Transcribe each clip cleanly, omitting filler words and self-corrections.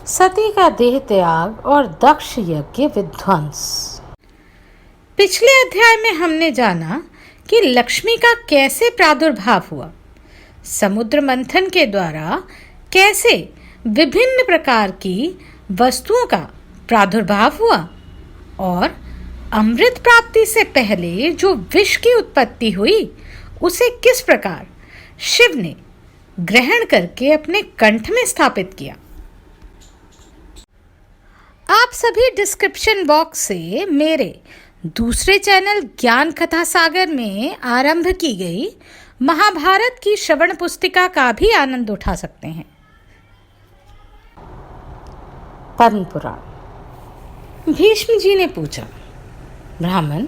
सती का देह त्याग और दक्ष यज्ञ विध्वंस। पिछले अध्याय में हमने जाना कि लक्ष्मी का कैसे प्रादुर्भाव हुआ, समुद्र मंथन के द्वारा कैसे विभिन्न प्रकार की वस्तुओं का प्रादुर्भाव हुआ और अमृत प्राप्ति से पहले जो विष की उत्पत्ति हुई उसे किस प्रकार शिव ने ग्रहण करके अपने कंठ में स्थापित किया। आप सभी डिस्क्रिप्शन बॉक्स से मेरे दूसरे चैनल ज्ञान कथा सागर में आरंभ की गई महाभारत की श्रवण पुस्तिका का भी आनंद उठा सकते हैं। पद्म पुराण। भीष्म जी ने पूछा, ब्राह्मण,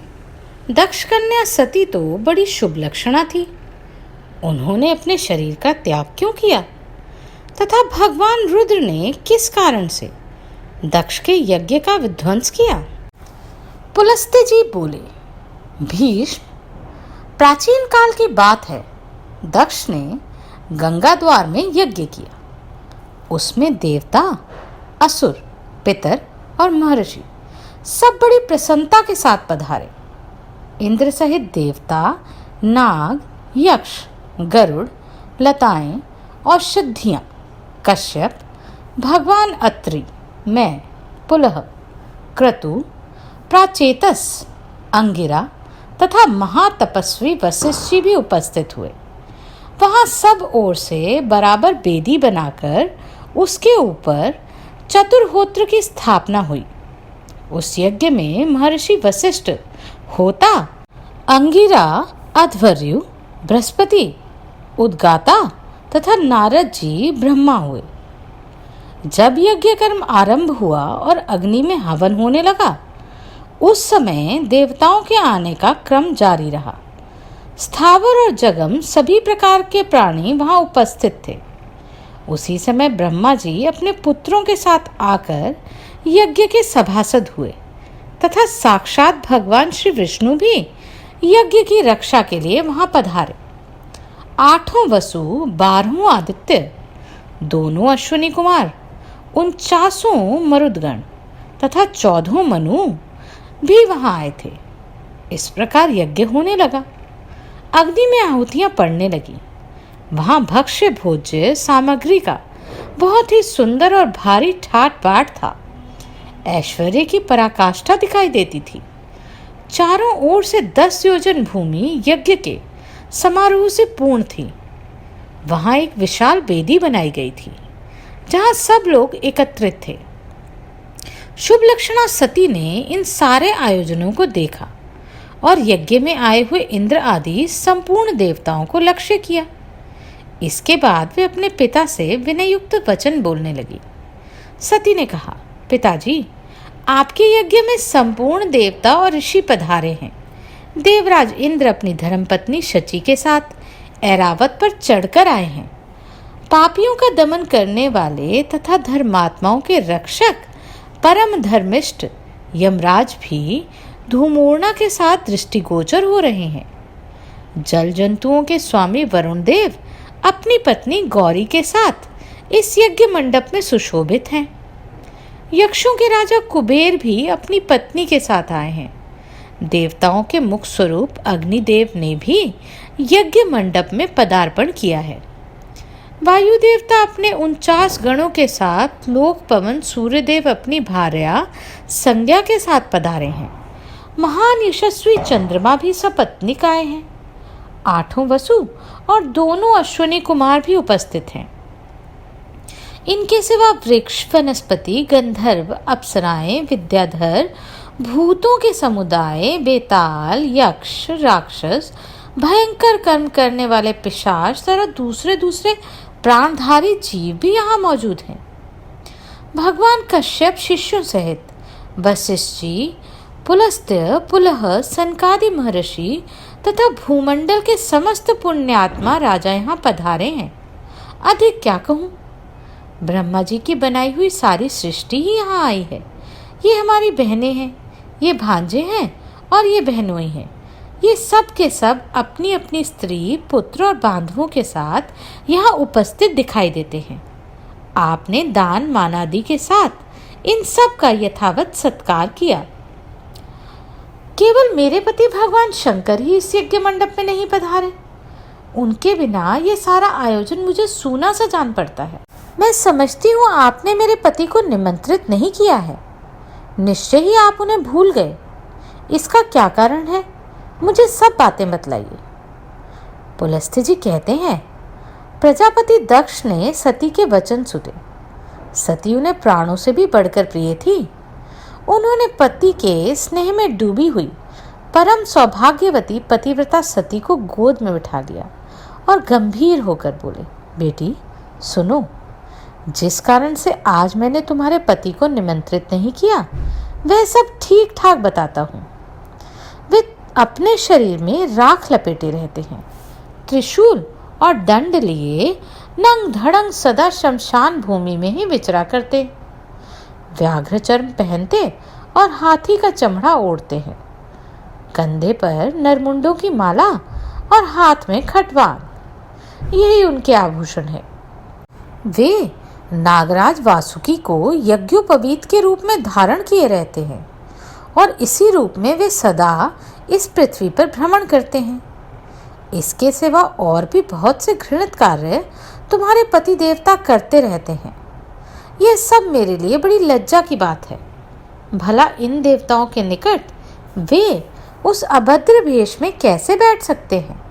दक्ष कन्या सती तो बड़ी शुभ लक्षणा थी, उन्होंने अपने शरीर का त्याग क्यों किया तथा भगवान रुद्र ने किस कारण से दक्ष के यज्ञ का विध्वंस किया। पुलस्त्य जी बोले, भीष्म, प्राचीन काल की बात है, दक्ष ने गंगा द्वार में यज्ञ किया। उसमें देवता, असुर, पितर और महर्षि सब बड़ी प्रसन्नता के साथ पधारे। इंद्र सहित देवता, नाग, यक्ष, गरुड़, लताएं, औषधियां, कश्यप, भगवान अत्रि, मैं, पुलह, क्रतु, प्राचेतस, अंगिरा तथा महातपस्वी वशिष्ठ जी भी उपस्थित हुए। वहां सब ओर से बराबर बेदी बनाकर उसके ऊपर चतुर्होत्र की स्थापना हुई। उस यज्ञ में महर्षि वशिष्ठ, होता, अंगिरा, अध्वर्यु, बृहस्पति, उद्गाता तथा नारद जी ब्रह्मा हुए। जब यज्ञ कर्म आरंभ हुआ और अग्नि में हवन होने लगा, उस समय देवताओं के आने का क्रम जारी रहा। स्थावर और जगम सभी प्रकार के प्राणी वहां उपस्थित थे। उसी समय ब्रह्मा जी अपने पुत्रों के साथ आकर यज्ञ के सभासद हुए तथा साक्षात भगवान श्री विष्णु भी यज्ञ की रक्षा के लिए वहां पधारे। 8 वसु, 12 आदित्य, 2 अश्विनी कुमार, 49 मरुदगण तथा 14 मनु भी वहां आए थे। इस प्रकार यज्ञ होने लगा। अग्नि में आहुतियां पड़ने लगी। वहां भक्ष्य भोज्य सामग्री का बहुत ही सुंदर और भारी ठाट बाट था। ऐश्वर्य की पराकाष्ठा दिखाई देती थी। चारों ओर से 10 योजन भूमि यज्ञ के समारोह से पूर्ण थी। वहां एक विशाल वेदी बनाई गई थी जहां सब लोग एकत्रित थे। शुभ लक्षणा सती ने इन सारे आयोजनों को देखा और यज्ञ में आए हुए इंद्र आदि संपूर्ण देवताओं को लक्ष्य किया। इसके बाद वे अपने पिता से विनययुक्त वचन बोलने लगी। सती ने कहा, पिताजी, आपके यज्ञ में संपूर्ण देवता और ऋषि पधारे हैं। देवराज इंद्र अपनी धर्मपत्नी शची के साथ ऐरावत पर चढ़कर आए हैं। पापियों का दमन करने वाले तथा धर्मात्माओं के रक्षक परम धर्मिष्ठ यमराज भी धूमूर्णा के साथ दृष्टिगोचर हो रहे हैं। जल जंतुओं के स्वामी वरुण देव अपनी पत्नी गौरी के साथ इस यज्ञ मंडप में सुशोभित हैं। यक्षों के राजा कुबेर भी अपनी पत्नी के साथ आए हैं। देवताओं के मुख स्वरूप अग्निदेव ने भी यज्ञ मंडप में पदार्पण किया है। वायु देवता अपने 49 गणों के साथ, लोक पवन सूर्यदेव अपनी भार्या संज्ञा के साथ पधारे हैं। महान यशस्वी चंद्रमा भी सपत्नीक आए हैं। 8 वसु और 2 अश्विनी कुमार भी उपस्थित हैं। इनके सिवा वृक्ष, वनस्पति, गंधर्व, अप्सराएं, विद्याधर, भूतों के समुदाय, बेताल, यक्ष, राक्षस, भयंकर कर्म करने वाले पिशाच तथा दूसरे प्राणधारी जीव भी यहाँ मौजूद हैं। भगवान कश्यप शिष्यों सहित वशिष्ठ जी, पुलस्त्य, पुलह, सनकादि महर्षि तथा भूमंडल के समस्त पुण्यात्मा राजा यहाँ पधारे हैं। अधिक क्या कहूँ, ब्रह्मा जी की बनाई हुई सारी सृष्टि ही यहाँ आई है। ये हमारी बहनें हैं, ये भांजे हैं और ये बहनोई हैं। ये सब के सब अपनी अपनी स्त्री, पुत्र और बांधवों के साथ यहाँ उपस्थित दिखाई देते हैं। आपने दान मानादि के साथ इन सब का यथावत सत्कार किया। केवल मेरे पति भगवान शंकर ही इस यज्ञ मंडप में नहीं पधारे। उनके बिना ये सारा आयोजन मुझे सूना सा जान पड़ता है। मैं समझती हूँ आपने मेरे पति को निमंत्रित नहीं किया है। निश्चय ही आप उन्हें भूल गए। इसका क्या कारण है? मुझे सब बातें बतलाइए। पुलस्त्य जी कहते हैं, प्रजापति दक्ष ने सती के वचन सुने। सती उन्हें प्राणों से भी बढ़कर प्रिय थी। उन्होंने पति के स्नेह में डूबी हुई परम सौभाग्यवती पतिव्रता सती को गोद में बिठा लिया और गंभीर होकर बोले, बेटी सुनो, जिस कारण से आज मैंने तुम्हारे पति को निमंत्रित नहीं किया वह सब ठीक ठाक बताता हूँ। वे अपने शरीर में राख लपेटे रहते हैं, त्रिशूल और दंड लिए नंग धड़ंग सदा शमशान भूमि में ही विचरा करते। व्याघ्र चर्म पहनते और हाथी का चमड़ा ओढ़ते हैं। कंधे पर नरमुंडों की माला और हाथ में खटवान, यही उनके आभूषण है। वे नागराज वासुकी को यज्ञोपवीत के रूप में धारण किए रहते हैं और इसी रूप में वे सदा इस पृथ्वी पर भ्रमण करते हैं। इसके सिवा और भी बहुत से घृणित कार्य तुम्हारे पति देवता करते रहते हैं। यह सब मेरे लिए बड़ी लज्जा की बात है। भला इन देवताओं के निकट वे उस अभद्र भेष में कैसे बैठ सकते हैं?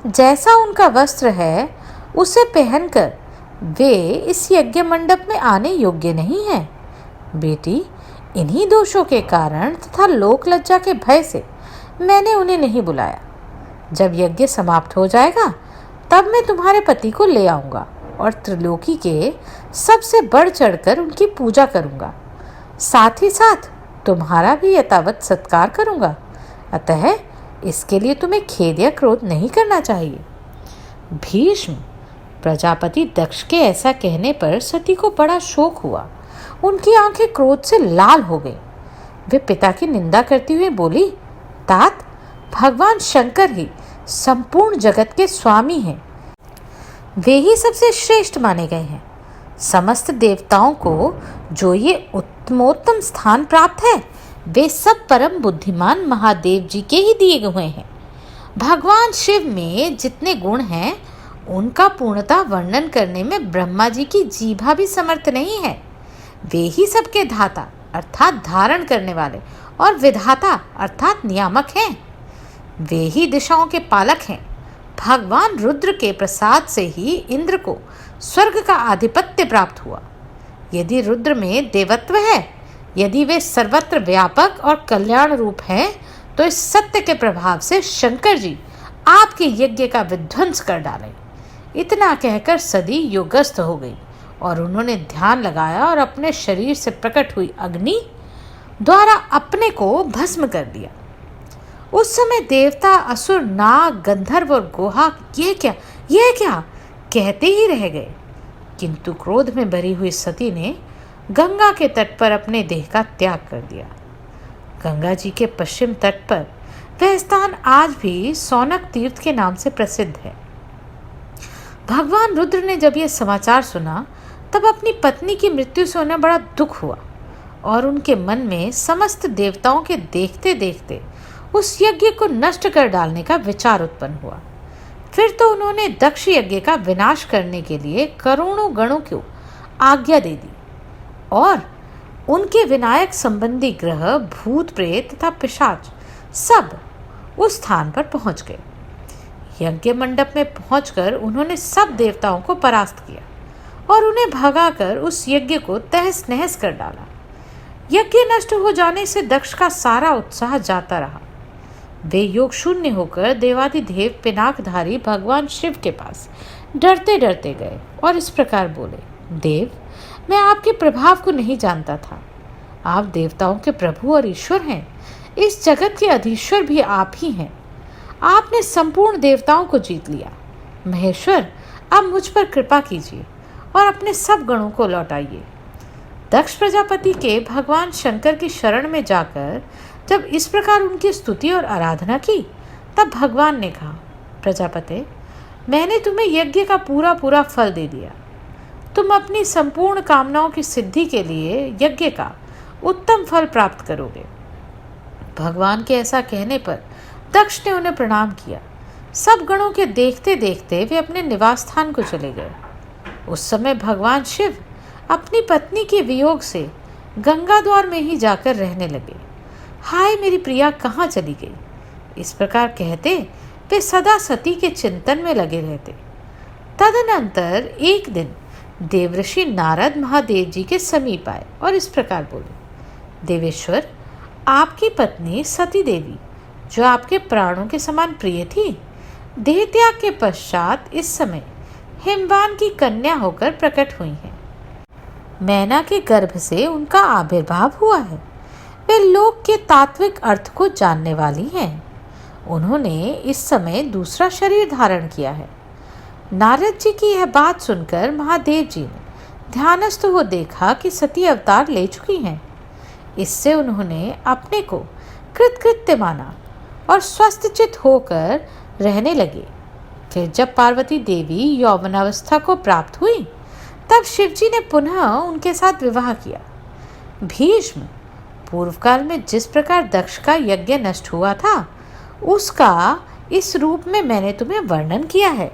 जैसा उनका वस्त्र है उसे पहनकर वे इस यज्ञ मंडप में आने योग्य नहीं है। बेटी, इन्हीं दोषों के कारण तथा लोक लज्जा के भय से मैंने उन्हें नहीं बुलाया। जब यज्ञ समाप्त हो जाएगा तब मैं तुम्हारे पति को ले आऊँगा और त्रिलोकी के सबसे बढ़ चढ़कर उनकी पूजा करूँगा। साथ ही साथ तुम्हारा भी यथावत सत्कार करूँगा। अतः इसके लिए तुम्हें खेद या क्रोध नहीं करना चाहिए। भीष्म, प्रजापति दक्ष के ऐसा कहने पर सती को बड़ा शोक हुआ। उनकी आंखें क्रोध से लाल हो गई। वे पिता की निंदा करती हुई बोली, तात, भगवान शंकर ही संपूर्ण जगत के स्वामी हैं। वे ही सबसे श्रेष्ठ माने गए हैं। समस्त देवताओं को जो ये उत्तमोत्तम स्थान प्राप्त है वे सब परम बुद्धिमान महादेव जी के ही दिए हुए हैं। भगवान शिव में जितने गुण हैं उनका पूर्णतः वर्णन करने में ब्रह्मा जी की जीभा भी समर्थ नहीं है। वे ही सबके धाता अर्थात धारण करने वाले और विधाता अर्थात नियामक हैं। वे ही दिशाओं के पालक हैं। भगवान रुद्र के प्रसाद से ही इंद्र को स्वर्ग का आधिपत्य प्राप्त हुआ। यदि रुद्र में देवत्व है, यदि वे सर्वत्र व्यापक और कल्याण रूप हैं, तो इस सत्य के प्रभाव से शंकर जी आपके यज्ञ का विध्वंस कर डालें। इतना कहकर सती योगस्थ हो गई और उन्होंने ध्यान लगाया और अपने शरीर से प्रकट हुई अग्नि द्वारा अपने को भस्म कर दिया। उस समय देवता, असुर, नाग, गंधर्व और गोहा यह क्या कहते ही रह गए। किंतु क्रोध में भरी हुई सती ने गंगा के तट पर अपने देह का त्याग कर दिया। गंगा जी के पश्चिम तट पर वह स्थान आज भी सौनक तीर्थ के नाम से प्रसिद्ध है। भगवान रुद्र ने जब यह समाचार सुना तब अपनी पत्नी की मृत्यु से उन्हें बड़ा दुख हुआ और उनके मन में समस्त देवताओं के देखते देखते उस यज्ञ को नष्ट कर डालने का विचार उत्पन्न हुआ। फिर तो उन्होंने दक्ष यज्ञ का विनाश करने के लिए करोड़ों गणों को आज्ञा दे दी और उनके विनायक संबंधी ग्रह, भूत, प्रेत तथा पिशाच सब उस स्थान पर पहुंच गए। यज्ञ मंडप में पहुंचकर उन्होंने सब देवताओं को परास्त किया और उन्हें भगाकर उस यज्ञ को तहस नहस कर डाला। यज्ञ नष्ट हो जाने से दक्ष का सारा उत्साह जाता रहा। वे योग शून्य होकर देवाधिदेव पिनाकधारी भगवान शिव के पास डरते डरते गए और इस प्रकार बोले, देव, मैं आपके प्रभाव को नहीं जानता था। आप देवताओं के प्रभु और ईश्वर हैं। इस जगत के अधीश्वर भी आप ही हैं। आपने संपूर्ण देवताओं को जीत लिया। महेश्वर, अब मुझ पर कृपा कीजिए और अपने सब गणों को लौटाइए। दक्ष प्रजापति के भगवान शंकर की शरण में जाकर जब इस प्रकार उनकी स्तुति और आराधना की तब भगवान ने कहा, प्रजापति, मैंने तुम्हें यज्ञ का पूरा पूरा फल दे दिया। तुम अपनी संपूर्ण कामनाओं की सिद्धि के लिए यज्ञ का उत्तम फल प्राप्त करोगे। भगवान के ऐसा कहने पर दक्ष ने उन्हें प्रणाम किया। सब गणों के देखते देखते वे अपने निवास स्थान को चले गए। उस समय भगवान शिव अपनी पत्नी के वियोग से गंगा द्वार में ही जाकर रहने लगे। हाय मेरी प्रिया कहाँ चली गई, इस प्रकार कहते वे सदा सती के चिंतन में लगे रहते। तदनंतर एक दिन देवर्षि नारद महादेव जी के समीप आए और इस प्रकार बोले, देवेश्वर, आपकी पत्नी सती देवी, जो आपके प्राणों के समान प्रिय थी, देह त्याग के पश्चात इस समय हिमवान की कन्या होकर प्रकट हुई हैं। मैना के गर्भ से उनका आविर्भाव हुआ है। वे लोक के तात्विक अर्थ को जानने वाली हैं। उन्होंने इस समय दूसरा शरीर धारण किया है। नारद जी की यह बात सुनकर महादेव जी ने ध्यानस्थ हो देखा कि सती अवतार ले चुकी हैं। इससे उन्होंने अपने को कृतकृत्य माना और स्वस्थचित होकर रहने लगे। फिर जब पार्वती देवी यौवनावस्था को प्राप्त हुई, तब शिवजी ने पुनः उनके साथ विवाह किया। भीष्म, पूर्व काल में जिस प्रकार दक्ष का यज्ञ नष्ट हुआ था, उसका इस रूप में मैंने तुम्हें वर्णन किया है।